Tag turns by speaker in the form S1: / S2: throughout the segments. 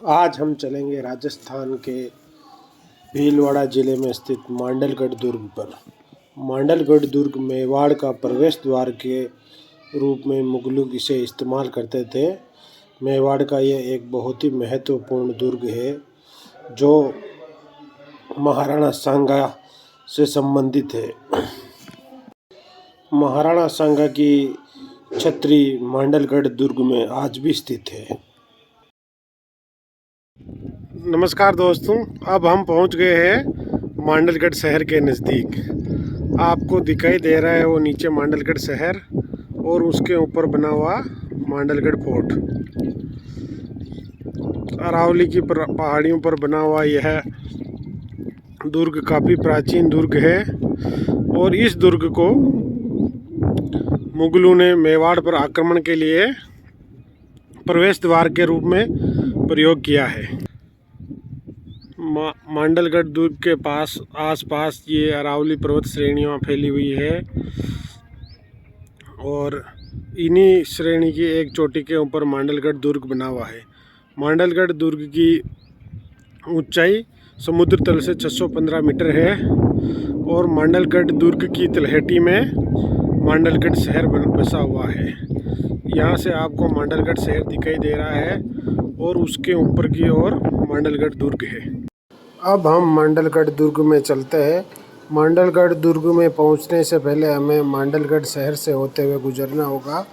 S1: आज हम चलेंगे राजस्थान के भीलवाड़ा जिले में स्थित मांडलगढ़ दुर्ग पर। मांडलगढ़ दुर्ग मेवाड़ का प्रवेश द्वार के रूप में मुगल इसे इस्तेमाल करते थे। मेवाड़ का यह एक बहुत ही महत्वपूर्ण दुर्ग है जो महाराणा सांगा से संबंधित है। महाराणा सांगा की छतरी मांडलगढ़ दुर्ग में आज भी स्थित है। नमस्कार दोस्तों, अब हम पहुंच गए हैं मांडलगढ़ शहर के नज़दीक। आपको दिखाई दे रहा है वो नीचे मांडलगढ़ शहर और उसके ऊपर बना हुआ मांडलगढ़ फोर्ट। अरावली की पहाड़ियों पर बना हुआ यह दुर्ग काफ़ी प्राचीन दुर्ग है और इस दुर्ग को मुगलों ने मेवाड़ पर आक्रमण के लिए प्रवेश द्वार के रूप में प्रयोग किया है। मांडलगढ़ दुर्ग के आसपास ये अरावली पर्वत श्रेणियाँ फैली हुई है और इन्हीं श्रेणी की एक चोटी के ऊपर मांडलगढ़ दुर्ग बना हुआ है। मांडलगढ़ दुर्ग की ऊंचाई समुद्र तल से 615 मीटर है और मांडलगढ़ दुर्ग की तलहटी में मांडलगढ़ शहर बसा हुआ है। यहाँ से आपको मांडलगढ़ शहर दिखाई दे रहा है और उसके ऊपर की ओर मांडलगढ़ दुर्ग है। अब हम मांडलगढ़ दुर्ग में चलते हैं। मांडलगढ़ दुर्ग में पहुंचने से पहले हमें मांडलगढ़ शहर से होते हुए गुजरना होगा।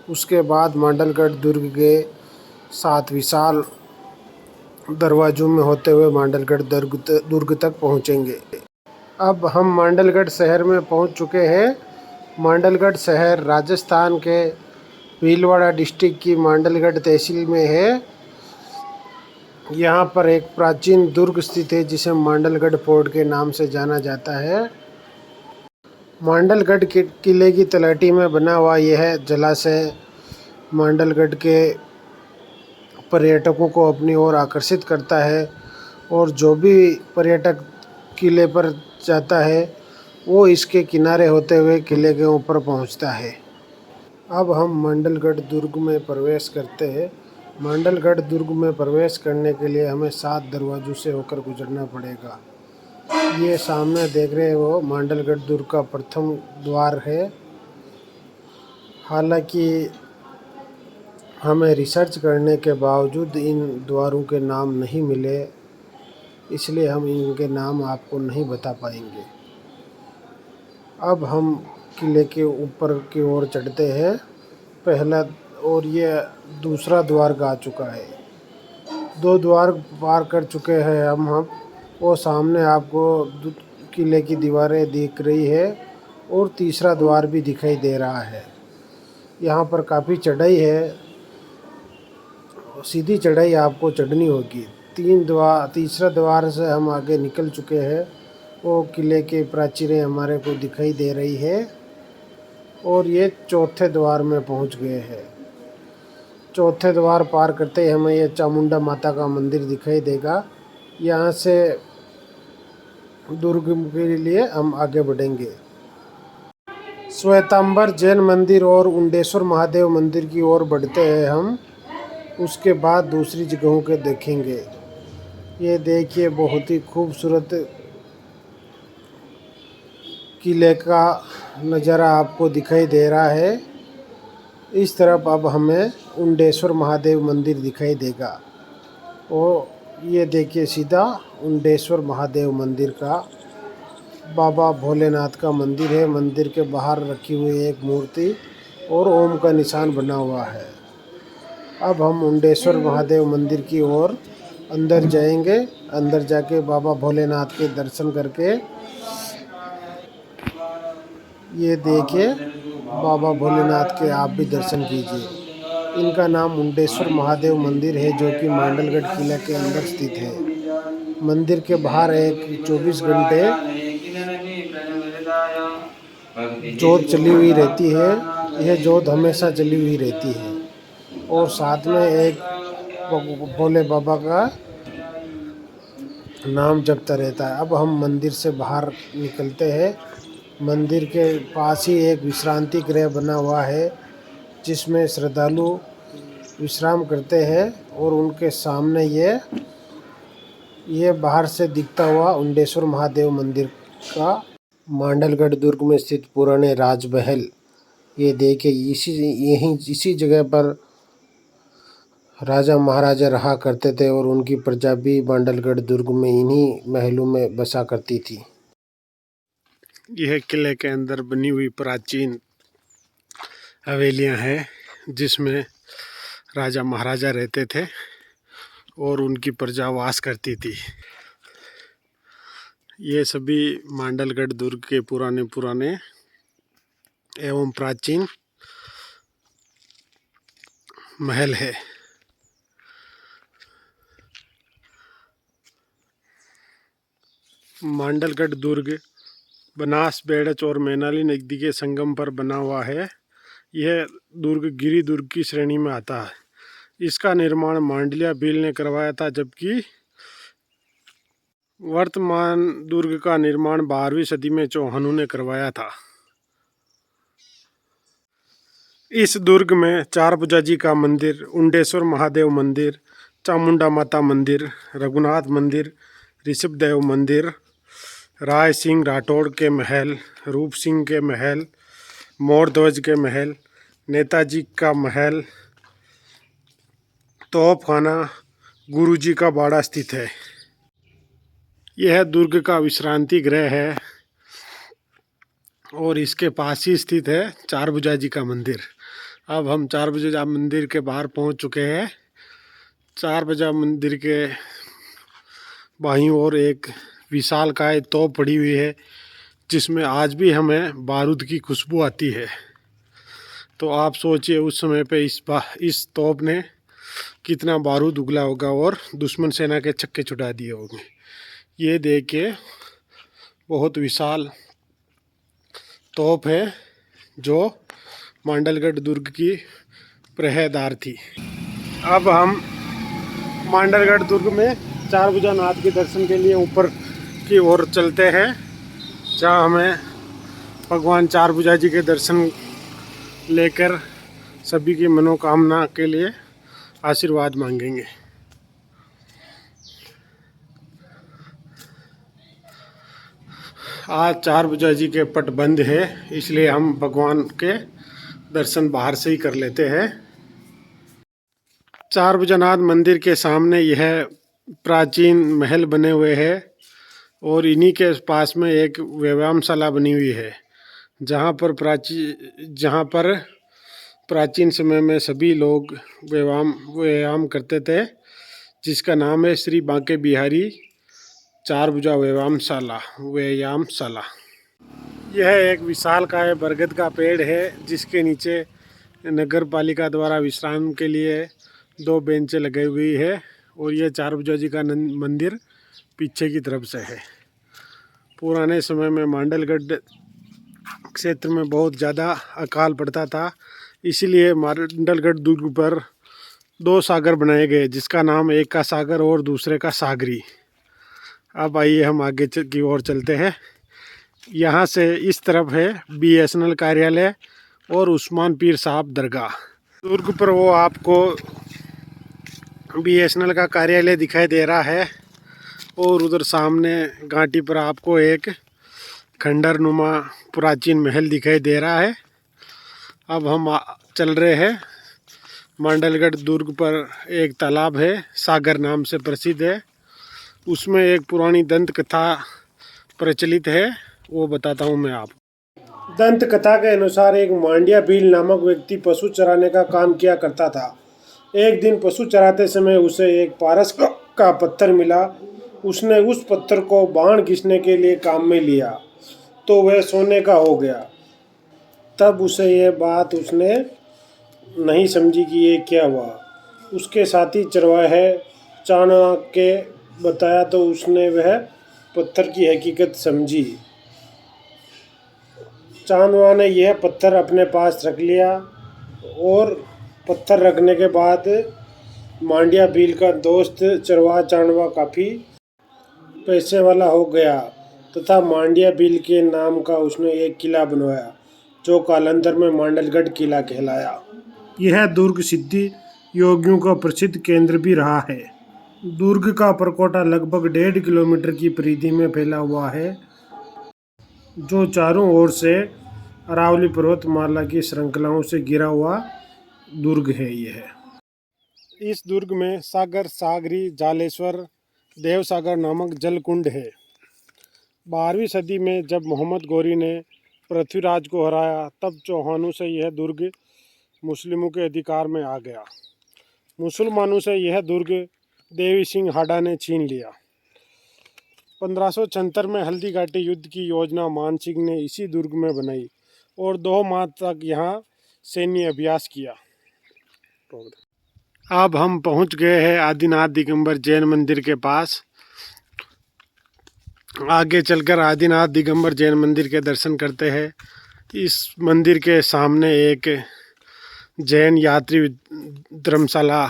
S1: उसके बाद मांडलगढ़ दुर्ग के 7 विशाल दरवाज़ों में होते हुए मांडलगढ़ दुर्ग तक पहुंचेंगे। अब हम मांडलगढ़ शहर में पहुंच चुके हैं। मांडलगढ़ शहर राजस्थान के भीलवाड़ा डिस्ट्रिक्ट की मांडलगढ़ तहसील में है। यहाँ पर एक प्राचीन दुर्ग स्थित है जिसे मांडलगढ़ फोर्ट के नाम से जाना जाता है। मांडलगढ़ के किले की तलहटी में बना हुआ यह जलाशय मांडलगढ़ के पर्यटकों को अपनी ओर आकर्षित करता है और जो भी पर्यटक किले पर जाता है वो इसके किनारे होते हुए किले के ऊपर पहुंचता है। अब हम मांडलगढ़ दुर्ग में प्रवेश करते हैं। मांडलगढ़ दुर्ग में प्रवेश करने के लिए हमें 7 दरवाज़ों से होकर गुजरना पड़ेगा। ये सामने देख रहे हो मांडलगढ़ दुर्ग का प्रथम द्वार है। हालांकि हमें रिसर्च करने के बावजूद इन द्वारों के नाम नहीं मिले, इसलिए हम इनके नाम आपको नहीं बता पाएंगे। अब हम किले के ऊपर की ओर चढ़ते हैं। पहला और ये दूसरा द्वार आ चुका है। 2 द्वार पार कर चुके हैं हम वो सामने आपको किले की दीवारें दिख रही है और तीसरा द्वार भी दिखाई दे रहा है। यहाँ पर काफ़ी चढ़ाई है, सीधी चढ़ाई आपको चढ़नी होगी। तीसरा द्वार से हम आगे निकल चुके हैं। वो किले के प्राचीरें हमारे को दिखाई दे रही है और ये चौथे द्वार में पहुंच गए हैं। चौथे द्वार पार करते ही हमें यह चामुंडा माता का मंदिर दिखाई देगा। यहाँ से दुर्ग के लिए हम आगे बढ़ेंगे। श्वेतांबर जैन मंदिर और उंडेश्वर महादेव मंदिर की ओर बढ़ते हैं हम। उसके बाद दूसरी जगहों के देखेंगे। ये देखिए बहुत ही खूबसूरत किले का नज़ारा आपको दिखाई दे रहा है। इस तरफ अब हमें उंडेश्वर महादेव मंदिर दिखाई देगा और ये देखिए सीधा उंडेश्वर महादेव मंदिर का बाबा भोलेनाथ का मंदिर है। मंदिर के बाहर रखी हुई एक मूर्ति और ओम का निशान बना हुआ है। अब हम उंडेश्वर महादेव मंदिर की ओर अंदर जाएंगे। अंदर जाके बाबा भोलेनाथ के दर्शन करके ये देखिए बाबा भोलेनाथ के आप भी दर्शन कीजिए। इनका नाम मुंडेश्वर महादेव मंदिर है जो कि मांडलगढ़ किला के अंदर स्थित है। मंदिर के बाहर एक 24 घंटे जोत चली हुई रहती है। यह जोत हमेशा चली हुई रहती है और साथ में एक भोले बाबा का नाम जपता रहता है। अब हम मंदिर से बाहर निकलते हैं। मंदिर के पास ही एक विश्रांति गृह बना हुआ है जिसमें श्रद्धालु विश्राम करते हैं। और उनके सामने ये बाहर से दिखता हुआ उंडेश्वर महादेव मंदिर का मांडलगढ़ दुर्ग में स्थित पुराने राजमहल। ये देखिए, इसी जगह पर राजा महाराजा रहा करते थे और उनकी प्रजा भी मांडलगढ़ दुर्ग में इन्हीं महलों में बसा करती थी। यह किले के अंदर बनी हुई प्राचीन हवेलियां हैं जिसमें राजा महाराजा रहते थे और उनकी प्रजा वास करती थी। ये सभी मांडलगढ़ दुर्ग के पुराने एवं प्राचीन महल है। मांडलगढ़ दुर्ग बनास, बेड़च और मैनाली नदी के संगम पर बना हुआ है। यह दुर्ग गिरी दुर्ग की श्रेणी में आता है। इसका निर्माण मांडलिया भील ने करवाया था, जबकि वर्तमान दुर्ग का निर्माण 12वीं सदी में चौहानों ने करवाया था। इस दुर्ग में चारभुजा जी का मंदिर, उंडेश्वर महादेव मंदिर, चामुंडा माता मंदिर, रघुनाथ मंदिर, ऋषभदेव मंदिर, राय सिंह राठौड़ के महल, रूप सिंह के महल, मोरध्वज के महल, नेताजी का महल, तोपखाना, गुरुजी का बाड़ा स्थित है। यह दुर्ग का विश्रांति गृह है और इसके पास ही स्थित है चारभुजा जी का मंदिर। अब हम चारभुजा मंदिर के बाहर पहुंच चुके हैं। चारभुजा मंदिर के बाईं ओर एक विशालकाय तोप पड़ी हुई है जिसमें आज भी हमें बारूद की खुशबू आती है। तो आप सोचिए उस समय पे इस तोप ने कितना बारूद उगला होगा और दुश्मन सेना के छक्के छुड़ा दिए होंगे। ये देखिए, बहुत विशाल तोप है जो मांडलगढ़ दुर्ग की पहरेदार थी। अब हम मांडलगढ़ दुर्ग में चारभुजा नाथ के दर्शन के लिए ऊपर की ओर चलते हैं, जहाँ हमें भगवान चारभुजा जी के दर्शन लेकर सभी की मनोकामना के लिए आशीर्वाद मांगेंगे। आज चारभुजा जी के पट बंद है, इसलिए हम भगवान के दर्शन बाहर से ही कर लेते हैं। चारभुजानाथ मंदिर के सामने यह प्राचीन महल बने हुए हैं और इन्हीं के पास में एक व्यायामशाला बनी हुई है, जहाँ पर प्राचीन समय में सभी लोग व्यायाम करते थे, जिसका नाम है श्री बांके बिहारी चारभुजा व्यायामशाला। यह एक विशालकाय बरगद का पेड़ है जिसके नीचे नगर पालिका द्वारा विश्राम के लिए 2 बेंचें लगाई हुई है और यह चारभुजा जी का मंदिर पीछे की तरफ से है। पुराने समय में मांडलगढ़ क्षेत्र में बहुत ज़्यादा अकाल पड़ता था, इसीलिए मांडलगढ़ दुर्ग पर 2 सागर बनाए गए, जिसका नाम एक का सागर और दूसरे का सागरी। अब आइए हम आगे की ओर चलते हैं। यहाँ से इस तरफ है BSNL कार्यालय और उस्मान पीर साहब दरगाह। दुर्ग पर वो आपको BSNL का कार्यालय दिखाई दे रहा है और उधर सामने घाटी पर आपको एक खंडर नुमा प्राचीन महल दिखाई दे रहा है। अब हम चल रहे हैं। मांडलगढ़ दुर्ग पर एक तालाब है, सागर नाम से प्रसिद्ध है। उसमें एक पुरानी दंत कथा प्रचलित है, वो बताता हूँ मैं आपको। दंत कथा के अनुसार एक मांडिया भील नामक व्यक्ति पशु चराने का काम किया करता था। एक दिन पशु चराते समय उसे एक पारस का पत्थर मिला। उसने उस पत्थर को बाण घिसने के लिए काम में लिया तो वह सोने का हो गया। तब उसे यह बात उसने नहीं समझी कि ये क्या हुआ। उसके साथी चरवाहे चाणक्य के बताया तो उसने वह पत्थर की हकीकत समझी। चांदवा ने यह पत्थर अपने पास रख लिया और पत्थर रखने के बाद मांडिया भील का दोस्त चरवाहा चांदवा काफ़ी पैसे वाला हो गया तथा मांडिया भील के नाम का उसने एक किला बनवाया, जो कालांतर में मांडलगढ़ किला कहलाया। यह दुर्ग सिद्धि योगियों का प्रसिद्ध केंद्र भी रहा है। दुर्ग का परकोटा लगभग 1.5 किलोमीटर की परिधि में फैला हुआ है, जो चारों ओर से अरावली पर्वतमाला की श्रृंखलाओं से घिरा हुआ दुर्ग है। यह इस दुर्ग में सागर, सागरी, जालेश्वर, देवसागर नामक जलकुंड है। 12वीं सदी में जब मोहम्मद गौरी ने पृथ्वीराज को हराया, तब चौहानों से यह दुर्ग मुस्लिमों के अधिकार में आ गया। मुसलमानों से यह दुर्ग देवी सिंह हाडा ने छीन लिया। 1576 में हल्दी घाटी युद्ध की योजना मान सिंह ने इसी दुर्ग में बनाई और 2 माह तक यहाँ सैन्य अभ्यास किया। अब हम पहुँच गए हैं आदिनाथ दिगंबर जैन मंदिर के पास। आगे चलकर आदिनाथ दिगंबर जैन मंदिर के दर्शन करते हैं। इस मंदिर के सामने एक जैन यात्री धर्मशाला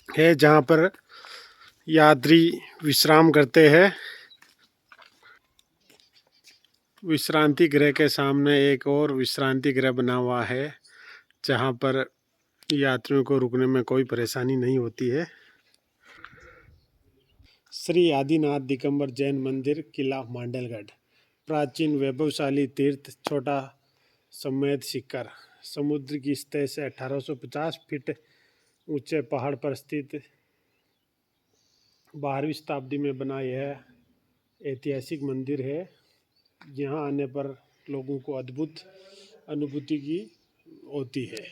S1: है, जहाँ पर यात्री विश्राम करते हैं। विश्रांति गृह के सामने एक और विश्रांति गृह बना हुआ है, जहाँ पर यात्रियों को रुकने में कोई परेशानी नहीं होती है। श्री आदिनाथ दिगंबर जैन मंदिर, किला मांडलगढ़। प्राचीन वैभवशाली तीर्थ, छोटा समेत शिखर, समुद्र की सतह से 1850 फीट ऊंचे पहाड़ पर स्थित 12वीं शताब्दी में बना यह ऐतिहासिक मंदिर है। यहाँ आने पर लोगों को अद्भुत अनुभूति की होती है।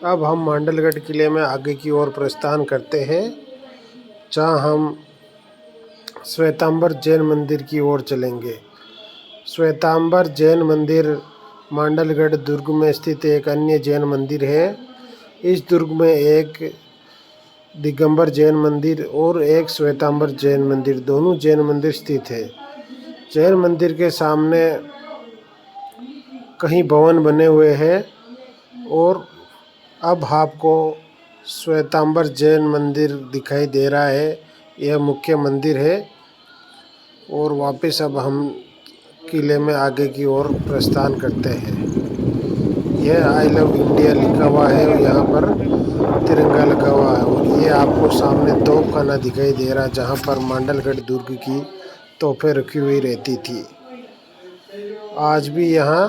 S1: अब हम मांडलगढ़ किले में आगे की ओर प्रस्थान करते हैं, जहाँ हम श्वेतांबर जैन मंदिर की ओर चलेंगे। श्वेतांबर जैन मंदिर मांडलगढ़ दुर्ग में स्थित एक अन्य जैन मंदिर है। इस दुर्ग में एक दिगंबर जैन मंदिर और एक श्वेतांबर जैन मंदिर, दोनों जैन मंदिर स्थित है। जैन मंदिर के सामने कई भवन बने हुए हैं और अब आपको श्वेतांबर जैन मंदिर दिखाई दे रहा है। यह मुख्य मंदिर है और वापस अब हम किले में आगे की ओर प्रस्थान करते हैं। यह आई लव इंडिया लिखा हुआ है और यहाँ पर तिरंगा लगा हुआ है और ये आपको सामने तोपखाना दिखाई दे रहा है, जहाँ पर मांडलगढ़ दुर्ग की तोपें रखी हुई रहती थी। आज भी यहाँ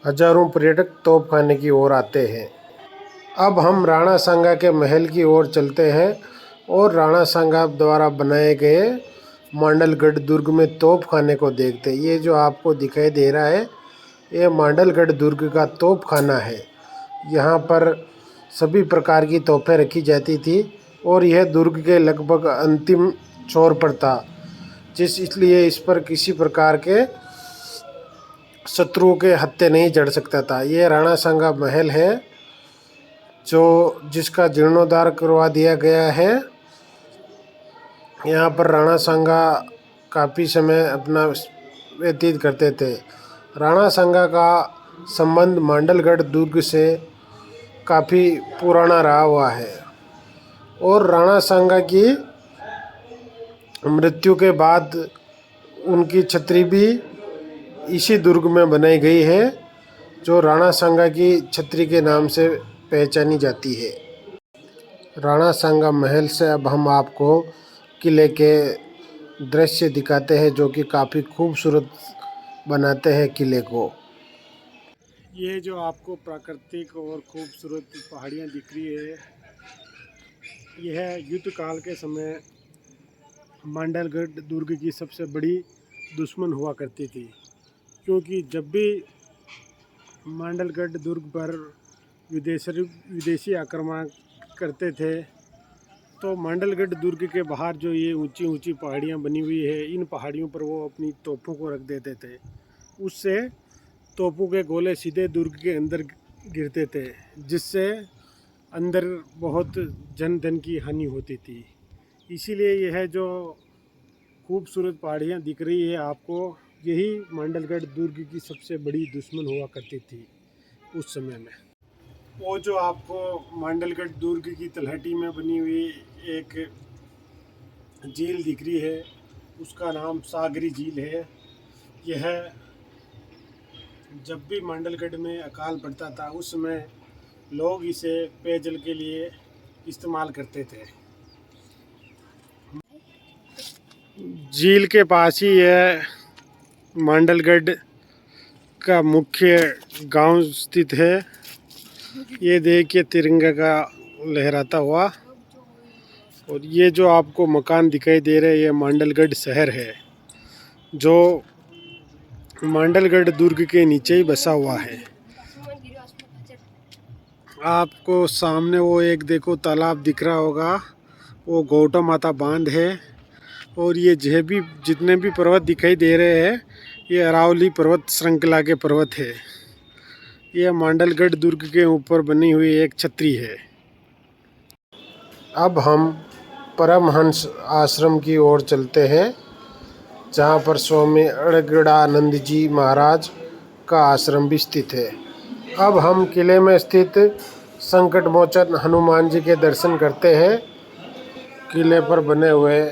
S1: हजारों पर्यटक तोपखाने की ओर आते हैं। अब हम राणा सांगा के महल की ओर चलते हैं और राणा सांगा द्वारा बनाए गए मांडलगढ़ दुर्ग में तोपखाने को देखते हैं। ये जो आपको दिखाई दे रहा है, ये मांडलगढ़ दुर्ग का तोपखाना है। यहाँ पर सभी प्रकार की तोपें रखी जाती थी और यह दुर्ग के लगभग अंतिम छोर पर था, इसलिए इस पर किसी प्रकार के शत्रुओं के हत्थे नहीं जड़ सकता था। ये राणा सांगा महल है, जिसका जीर्णोद्धार करवा दिया गया है। यहाँ पर राणा सांगा काफ़ी समय अपना व्यतीत करते थे। राणा सांगा का संबंध मांडलगढ़ दुर्ग से काफ़ी पुराना रहा हुआ है और राणा सांगा की मृत्यु के बाद उनकी छतरी भी इसी दुर्ग में बनाई गई है, जो राणा सांगा की छतरी के नाम से पहचानी जाती है। राणा सांगा महल से अब हम आपको किले के दृश्य दिखाते हैं, जो कि काफ़ी खूबसूरत बनाते हैं किले को। ये जो आपको प्राकृतिक और खूबसूरत पहाड़ियाँ दिख रही है, यह युद्ध काल के समय मांडलगढ़ दुर्ग की सबसे बड़ी दुश्मन हुआ करती थी, क्योंकि जब भी मांडलगढ़ दुर्ग पर विदेशी आक्रमण करते थे, तो मांडलगढ़ दुर्ग के बाहर जो ये ऊंची ऊंची पहाड़ियाँ बनी हुई है, इन पहाड़ियों पर वो अपनी तोपों को रख देते थे। उससे तोपों के गोले सीधे दुर्ग के अंदर गिरते थे, जिससे अंदर बहुत जन धन की हानि होती थी। इसीलिए यह जो खूबसूरत पहाड़ियाँ दिख रही है आपको, यही मांडलगढ़ दुर्ग की सबसे बड़ी दुश्मन हुआ करती थी उस समय में। वो जो आपको मांडलगढ़ दुर्ग की तलहटी में बनी हुई एक झील दिख रही है, उसका नाम सागरी झील है। यह जब भी मांडलगढ़ में अकाल पड़ता था उस समय लोग इसे पेयजल के लिए इस्तेमाल करते थे। झील के पास ही यह मांडलगढ़ का मुख्य गांव स्थित है। ये देखिए तिरंगा का लहराता हुआ। और ये जो आपको मकान दिखाई दे रहे हैं ये मांडलगढ़ शहर है, जो मांडलगढ़ दुर्ग के नीचे ही बसा हुआ है। आपको सामने वो एक देखो तालाब दिख रहा होगा, वो गौतम माता बांध है। और ये भी जितने भी पर्वत दिखाई दे रहे हैं ये अरावली पर्वत श्रृंखला के पर्वत है। यह मांडलगढ़ दुर्ग के ऊपर बनी हुई एक छतरी है। अब हम परमहंस आश्रम की ओर चलते हैं, जहाँ पर स्वामी अड़गड़ानंद जी महाराज का आश्रम भी स्थित है। अब हम किले में स्थित संकट मोचन हनुमान जी के दर्शन करते हैं। किले पर बने हुए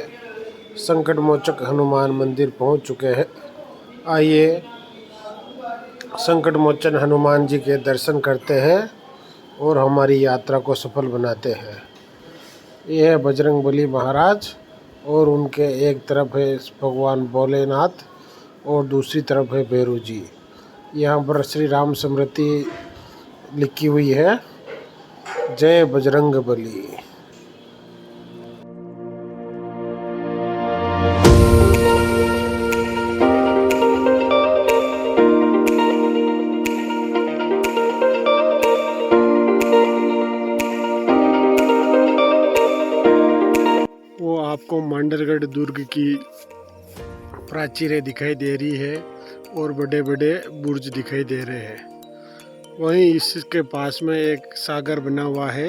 S1: संकट मोचक हनुमान मंदिर पहुंच चुके हैं। आइए संकट मोचन हनुमान जी के दर्शन करते हैं और हमारी यात्रा को सफल बनाते हैं। ये है बजरंगबली महाराज और उनके एक तरफ है भगवान भोलेनाथ और दूसरी तरफ है भैरू जी। यहाँ पर श्री राम स्मृति लिखी हुई है, जय बजरंगबली। वो आपको मांडलगढ़ दुर्ग की प्राचीरें दिखाई दे रही है और बड़े बड़े बुर्ज दिखाई दे रहे हैं। वहीं इसके पास में एक सागर बना हुआ है।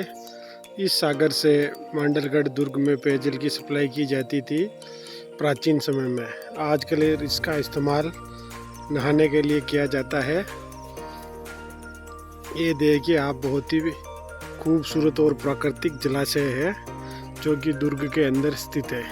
S1: इस सागर से मांडलगढ़ दुर्ग में पेयजल की सप्लाई की जाती थी प्राचीन समय में। आजकल इसका इस्तेमाल नहाने के लिए किया जाता है। ये देखिए आप, बहुत ही खूबसूरत और प्राकृतिक जलाशय है जो कि दुर्ग के अंदर स्थित है।